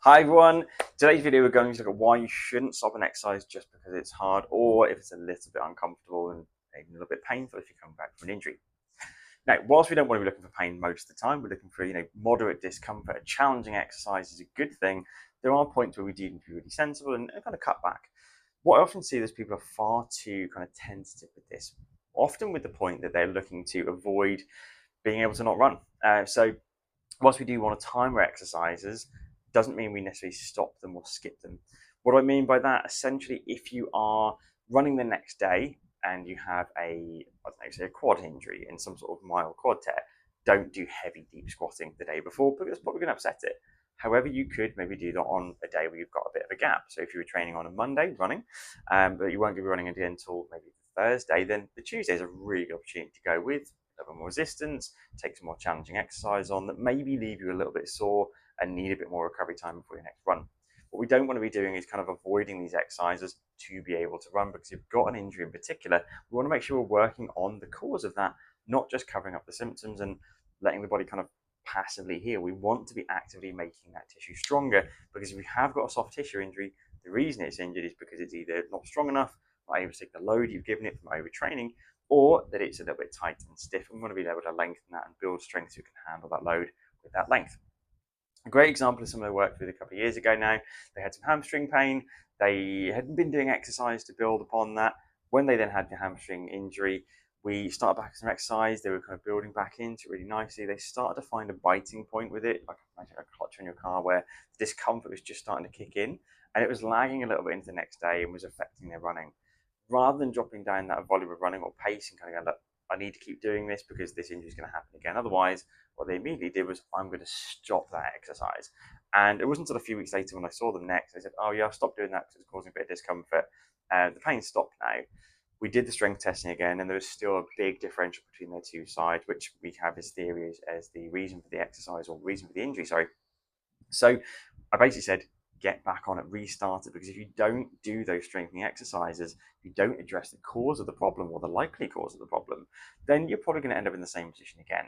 Hi everyone, today's video we're going to look at why you shouldn't stop an exercise just because it's hard or if it's a little bit uncomfortable and maybe a little bit painful if you're coming back from an injury. Now, whilst we don't want to be looking for pain most of the time, we're looking for moderate discomfort. A challenging exercise is a good thing. There are points where we do need to be really sensible and kind of cut back. What I often see is people are far too kind of tentative with this, often with the point that they're looking to avoid being able to not run. So whilst we do want to time our exercises, doesn't mean we necessarily stop them or skip them. What do I mean by that? Essentially, if you are running the next day and you have say a quad injury and some sort of mild quad tear, don't do heavy deep squatting the day before because it's probably going to upset it. However, you could maybe do that on a day where you've got a bit of a gap. So if you were training on a Monday running, but you won't be running again until maybe Thursday, then the Tuesday is a really good opportunity to go with a little bit more resistance, take some more challenging exercise on that maybe leave you a little bit sore and need a bit more recovery time before your next run. What we don't want to be doing is kind of avoiding these exercises to be able to run, because if you've got an injury in particular, we want to make sure we're working on the cause of that, not just covering up the symptoms and letting the body kind of passively heal. We want to be actively making that tissue stronger, because if we have got a soft tissue injury, the reason it's injured is because it's either not strong enough, not able to take the load you've given it from overtraining, or that it's a little bit tight and stiff. And we want to be able to lengthen that and build strength so you can handle that load with that length. A great example of some of the work we did a couple of years ago now. They had some hamstring pain. They hadn't been doing exercise to build upon that. When they then had the hamstring injury, we started back some exercise. They were kind of building back into it really nicely. They started to find a biting point with it, like imagine a clutch on your car, where the discomfort was just starting to kick in, and it was lagging a little bit into the next day and was affecting their running. Rather than dropping down that volume of running or pace and kind of going, look, I need to keep doing this because this injury is going to happen again. Otherwise, what they immediately did was, I'm going to stop that exercise. And it wasn't until a few weeks later when I saw them next, they said, oh yeah, I'll stop doing that because it's causing a bit of discomfort. The pain stopped now. We did the strength testing again, and there was still a big differential between their two sides, which we have as theory as the reason for the exercise or reason for the injury, sorry. So I basically said, get back on it, restart it, because if you don't do those strengthening exercises, if you don't address the cause of the problem or the likely cause of the problem, then you're probably going to end up in the same position again.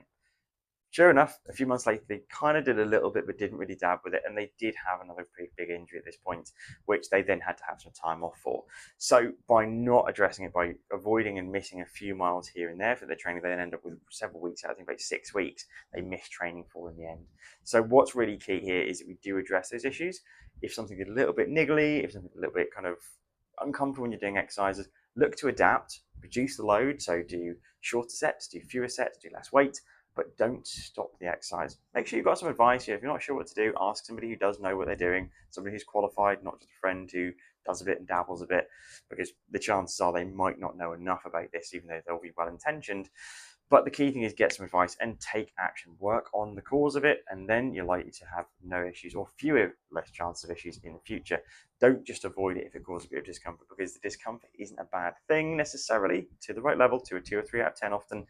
Sure enough, a few months later, they kind of did a little bit, but didn't really dab with it. And they did have another pretty big injury at this point, which they then had to have some time off for. So by not addressing it, by avoiding and missing a few miles here and there for their training, they then end up with several weeks out. I think about 6 weeks, they missed training for in the end. So what's really key here is that we do address those issues. If something's a little bit niggly, if something's a little bit kind of uncomfortable when you're doing exercises, look to adapt, reduce the load. So do shorter sets, do fewer sets, do less weight, but don't stop the exercise. Make sure you've got some advice here. If you're not sure what to do, ask somebody who does know what they're doing, somebody who's qualified, not just a friend who does a bit and dabbles a bit, because the chances are they might not know enough about this, even though they'll be well intentioned. But the key thing is get some advice and take action. Work on the cause of it, and then you're likely to have no issues or less chance of issues in the future. Don't just avoid it if it causes a bit of discomfort, because the discomfort isn't a bad thing necessarily to the right level, to a 2 or 3 out of 10 often.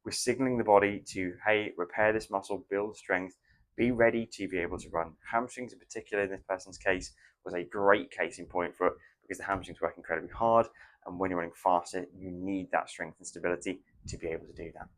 We're signaling the body to, hey, repair this muscle, build strength, be ready to be able to run. Hamstrings in particular in this person's case was a great case in point for it, because the hamstrings work incredibly hard, and when you're running faster, you need that strength and stability to be able to do that.